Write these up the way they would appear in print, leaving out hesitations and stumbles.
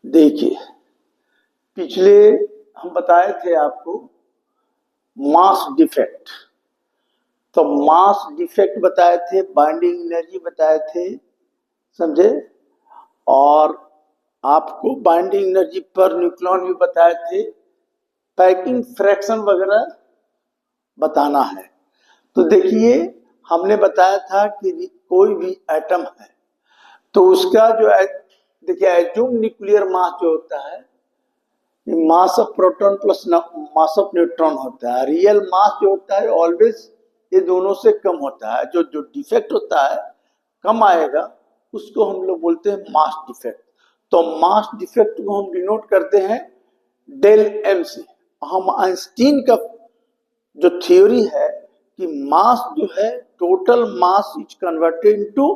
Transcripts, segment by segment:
देखिए, पिछले हम बताए थे आपको मास डिफेक्ट। तो मास डिफेक्ट बताए थे, बाइंडिंग एनर्जी बताए थे, समझे। और आपको बाइंडिंग एनर्जी पर न्यूक्लियॉन भी बताए थे, पैकिंग फ्रैक्शन वगैरह बताना है। तो देखिए, हमने बताया था कि कोई भी एटम है तो उसका जो देखिए एज्यूम न्यूक्लियर मास जो होता है, mass of proton plus mass of neutron होता है। रियल मास जो होता है ऑलवेज ये दोनों से कम होता है। जो जो डिफेक्ट होता है कम आएगा उसको हम लोग बोलते हैं मास डिफेक्ट। तो मास डिफेक्ट को हम डिनोट करते हैं डेल एम से। हम आइंस्टीन का जो थ्योरी है कि मास जो है total mass is converted into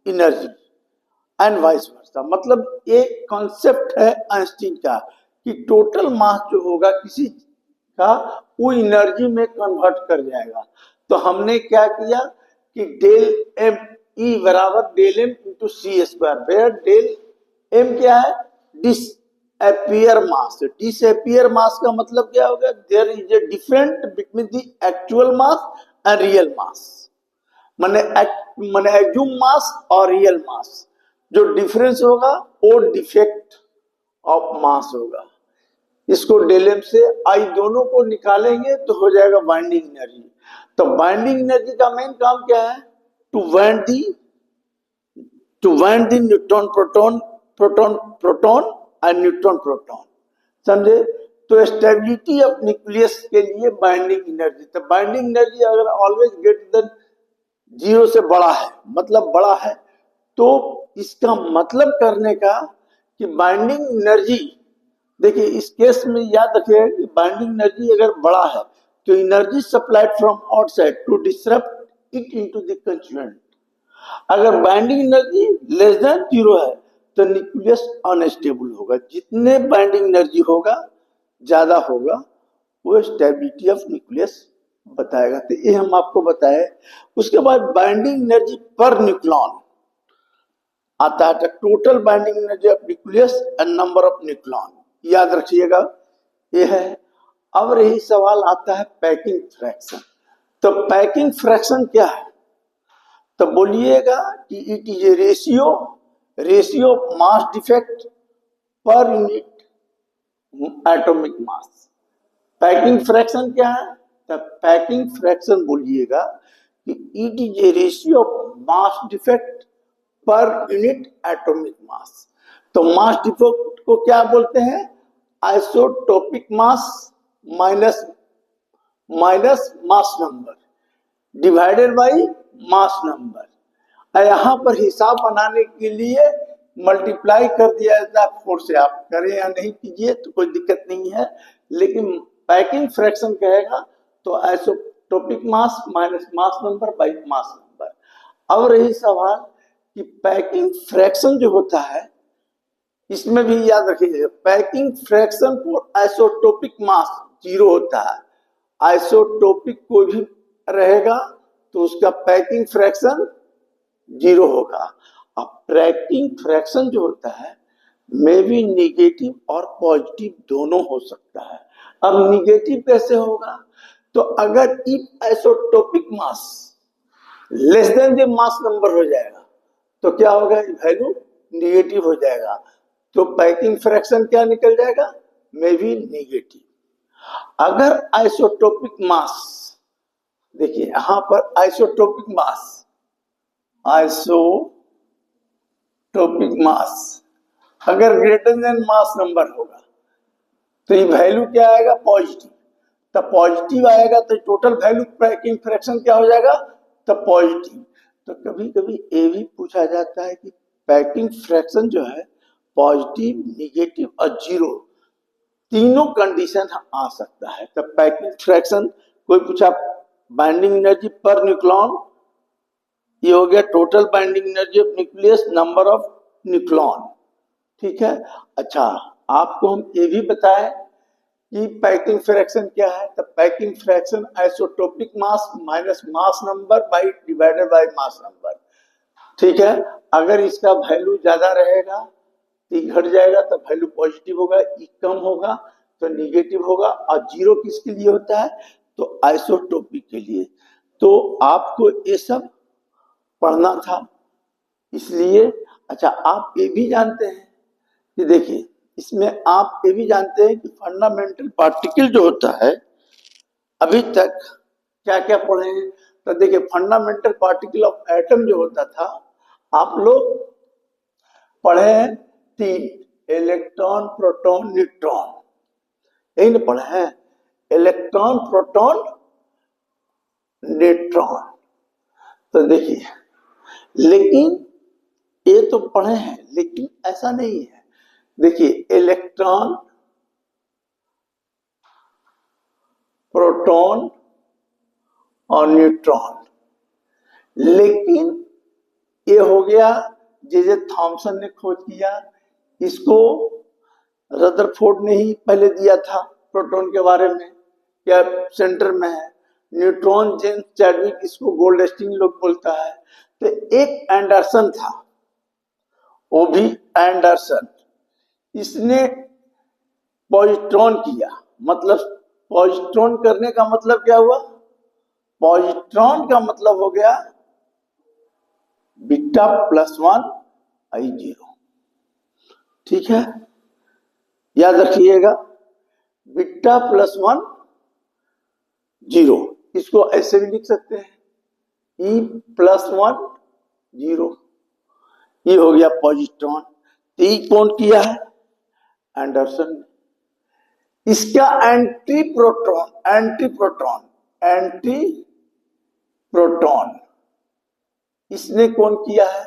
energy and vice versa. मतलब एक कॉन्सेप्ट है आइंस्टीन का कि टोटल मास जो होगा किसी का वो एनर्जी में कन्वर्ट कर जाएगा। तो हमने क्या किया कि डेल एम ई बराबर del M into C square, where del M क्या है, डिसअपियर मास। डिसअपियर मास का मतलब क्या होगा, there is a different between the actual mass and real mass. माने एज्यूम मास और रियल मास जो डिफरेंस होगा वो डिफेक्ट ऑफ मास होगा। इसको डेलेम से आई दोनों को निकालेंगे तो हो जाएगा बाइंडिंग एनर्जी। तो बाइंडिंग एनर्जी का मेन काम क्या है, to bind the neutron proton, proton proton and neutron proton, समझे। तो स्टेबिलिटी ऑफ न्यूक्लियस के लिए बाइंडिंग एनर्जी, तो बाइंडिंग एनर्जी अगर ऑलवेज ग्रेटर देन 0 से बड़ा है, मतलब बड़ा है, तो इसका मतलब करने का कि बाइंडिंग एनर्जी, देखिए इस केस में याद रखिए कि बाइंडिंग एनर्जी अगर बड़ा है तो energy supplied from outside to disrupt it into the constituent. अगर बाइंडिंग एनर्जी लेस देन 0 है तो न्यूक्लियस अनस्टेबल होगा। जितने बाइंडिंग एनर्जी होगा ज्यादा होगा वो स्टेबिलिटी ऑफ न्यूक्लियस बताएगा। तो ये हम आपको बताए। उसके बाद बाइंडिंग एनर्जी पर न्यूक्लियॉन आता है, total binding energy of nucleus and number of nucleon, याद रखिएगा ये है। अब यही सवाल आता है पैकिंग फ्रैक्शन। तो पैकिंग फ्रैक्शन क्या है, तो बोलिएगा कि it is a ratio of mass defect per unit atomic mass. Packing fraction क्या है, तो पैकिंग फ्रैक्शन बोलिएगा कि it is a ratio of mass defect per unit atomic mass. तो मास डिफेक्ट को क्या बोलते हैं, isotopic mass minus mass number divided by mass number. यहां पर हिसाब बनाने के लिए मल्टीप्लाई कर दिया जाता है 4 से। आप करें या नहीं कीजिए तो कोई दिक्कत नहीं है, लेकिन पैकिंग फ्रैक्शन कहेगा तो isotopic mass minus mass number by mass number. अब रही सवाल कि पैकिंग फ्रैक्शन जो होता है इसमें भी याद रखिए packing fraction for isotopic mass 0 होता है। आइसोटोपिक कोई भी रहेगा तो उसका पैकिंग फ्रैक्शन 0 होगा। अब पैकिंग फ्रैक्शन जो होता है में भी निगेटिव और पॉजिटिव दोनों हो सकता है। अब निगेटिव कैसे होगा, तो अगर if isotopic mass less than the mass number हो जाएगा तो क्या होगा, वैल्यू निगेटिव हो जाएगा। तो पैकिंग फ्रैक्शन क्या निकल जाएगा, में भी निगेटिव। अगर आइसोटोपिक मास, देखिए यहां पर आइसोटोपिक मास अगर ग्रेटर देन मास नंबर होगा तो ये वैल्यू क्या आएगा, पॉजिटिव। तब पॉजिटिव आएगा तो टोटल वैल्यू पैकिंग फ्रैक्शन क्या हो जाएगा, तब पॉजिटिव। तो कभी कभी ये भी पूछा जाता है कि पैकिंग फ्रैक्शन जो है पॉजिटिव, निगेटिव और 0 तीनों कंडीशन आ सकता है। तो पैकिंग फ्रैक्शन कोई पूछा बाइंडिंग एनर्जी पर न्यूक्लियॉन, ये हो गया total binding energy of nucleus number of nucleon, ठीक है। अच्छा, आपको हम ये भी बताए कि पैकिंग फ्रैक्शन क्या है, तो packing fraction isotopic mass minus mass number by divided by mass number, ठीक है। अगर इसका वैल्यू ज्यादा रहेगा ई घट जाएगा तो वैल्यू पॉजिटिव होगा, ई कम होगा तो निगेटिव होगा, और जीरो किसके लिए होता है, तो आइसोटोपिक के लिए। तो आपको ये सब पढ़ना था, इसलिए अच्छा आप ये भी जानते हैं कि देखिए इसमें आप ये भी जानते हैं कि फंडामेंटल पार्टिकल जो होता है, अभी तक क्या क्या पढ़े हैं, तो देखिए फंडामेंटल पार्टिकल ऑफ एटम जो होता था आप लोग पढ़े हैं 3, इलेक्ट्रॉन, प्रोटॉन, न्यूट्रॉन, यही ना पढ़े हैं, इलेक्ट्रॉन, प्रोटॉन, न्यूट्रॉन। तो देखिए लेकिन ये तो पढ़े हैं, लेकिन ऐसा नहीं है। देखिए इलेक्ट्रॉन, प्रोटॉन और न्यूट्रॉन, लेकिन ये हो गया जे थॉमसन ने खोज किया, इसको रदरफोर्ड ने ही पहले दिया था प्रोटॉन के बारे में, क्या सेंटर में है। न्यूट्रॉन जेम्स चैडविक, इसको गोल्डस्टीन लोग बोलता है। तो एक एंडरसन था, वो भी एंडरसन, इसने पॉजिट्रॉन किया। मतलब पॉजिट्रॉन करने का मतलब क्या हुआ, पॉजिट्रॉन का मतलब हो गया बीटा +1 I0, ठीक है, याद रखिएगा, बीटा +1 0, इसको ऐसे भी लिख सकते हैं E+1 0, ये हो गया पॉजिट्रॉन। तो ये कौन किया है, एंडरसन ने। इसका anti proton, anti proton, anti proton इसने कौन किया है,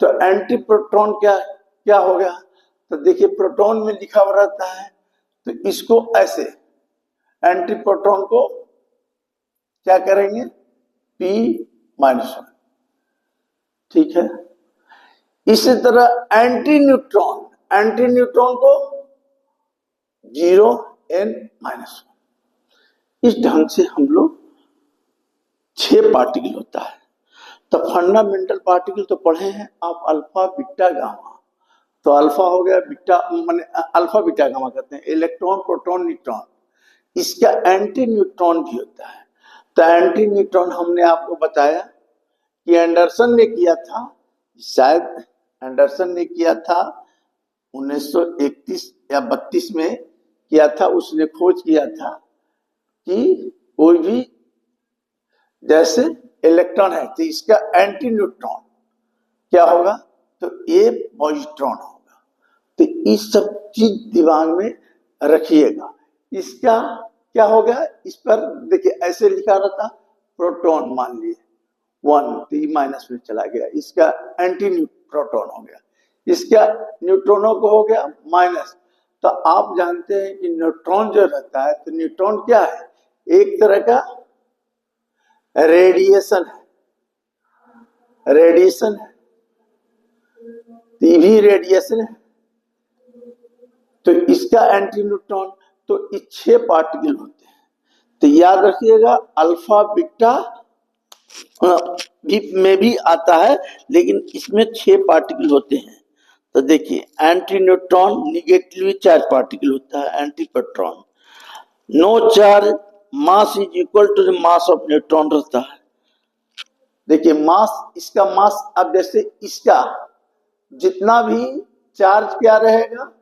तो एंटी प्रोटॉन क्या क्या हो गया, तो देखिए प्रोटॉन में लिखा हुआ रहता है, तो इसको ऐसे एंटी प्रोटॉन को क्या करेंगे, P-1, ठीक है। इसी तरह एंटी न्यूट्रॉन, एंटी न्यूट्रॉन को 0n-1। इस ढंग से हम लोग 6 पार्टिकल होता है। तो फंडामेंटल पार्टिकल तो पढ़े हैं आप, अल्फा, बीटा, गामा। तो अल्फा हो गया, बीटा माने अल्फा बीटा गामा कहते हैं, इलेक्ट्रॉन, प्रोटॉन, न्यूट्रॉन। इसका एंटी न्यूट्रॉन भी होता है। तो एंटी न्यूट्रॉन हमने आपको बताया कि एंडरसन ने किया था, शायद एंडरसन ने किया था 1931 या 32 में किया था। उसने खोज किया था कि कोई भी जैसे इलेक्ट्रॉन है तो इसका एंटी न्यूट्रॉन क्या होगा, तो ये पॉजिट्रॉन होगा। तो इस सब चीज दिमाग में रखिएगा। इसका क्या हो गया, इस पर देखिए ऐसे लिखा रहता, प्रोटॉन मान लिए 1, तो ई माइनस में चला गया, इसका एंटी प्रोटॉन हो गया, इसका न्यूट्रॉनों को हो गया माइनस। तो आप जानते हैं कि न्यूट्रॉन जो रहता है, तो न्यूट्रॉन क्या है, एक तरह का रेडिएशन है, रेडिएशन है, भी रेडिएशन है। तो इसका एंटी न्यूट्रॉन, तो ये 6 पार्टिकल होते हैं। तो याद रखिएगा अल्फा बीटा में भी आता है, लेकिन इसमें 6 पार्टिकल होते हैं। तो देखिए anti neutron negatively charge particle होता है, anti proton, no charge, mass is equal to the mass of neutron रहता है। देखिए मास, इसका मास, अब जैसे इसका जितना भी चार्ज क्या रहेगा,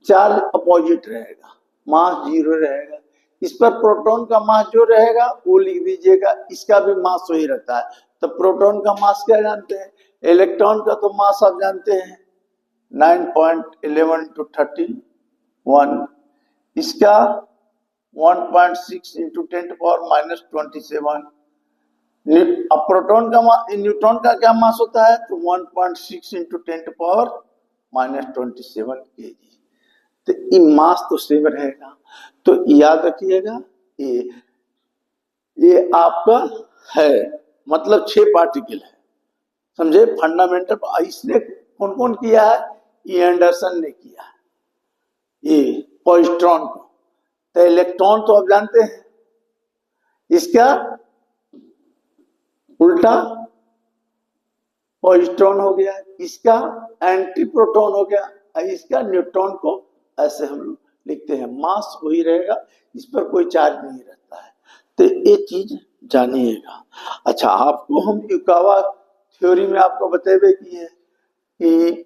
चार्ज अपोजिट रहेगा, मास 0 रहेगा। इस पर प्रोटॉन का मास जो रहेगा वो लिख दीजिएगा, इसका भी मास वही रहता है। तो प्रोटॉन का मास क्या जानते हैं, इलेक्ट्रॉन का तो मास आप जानते हैं 9.11 × 31, इसका 1.6 × 10⁻⁻27। अब प्रोटॉन का न्यूट्रॉन का क्या मास होता है, तो 1.6 × 10⁻⁻27 kg। तो ये मास तो सेम रहेगा। तो याद रखिएगा ये आपका है, मतलब 6 पार्टिकल है, समझे, फंडामेंटल। इसने कौन कौन किया है, ये एंडरसन ने किया है, ये पॉजिट्रॉन को। तो इलेक्ट्रॉन तो आप जानते हैं, इसका उल्टा पॉजिट्रॉन हो गया, इसका एंटी प्रोटॉन हो गया, इसका न्यूट्रॉन को ऐसे हम लोग लिखते हैं। मास वही रहेगा, इस पर कोई चार्ज नहीं रहता है। तो ये चीज जानिएगा। अच्छा, आपको हम युकावा थ्योरी में आपको बतेबे किए कि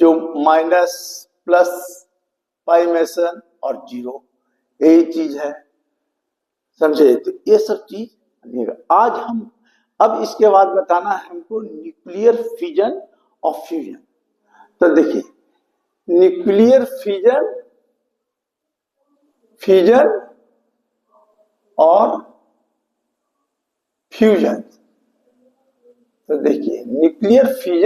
जो माइनस प्लस पाई मेसन और जीरो यही चीज है, समझे। तो ये सब चीज जानिएगा। आज हम अब इसके बाद बताना है हमको न्यूक्लियर फिजन और फ्यूजन। तो देखिए, न्यूक्लियर फिजन, फिजन और फ्यूजन। तो देखिए, न्यूक्लियर फिजन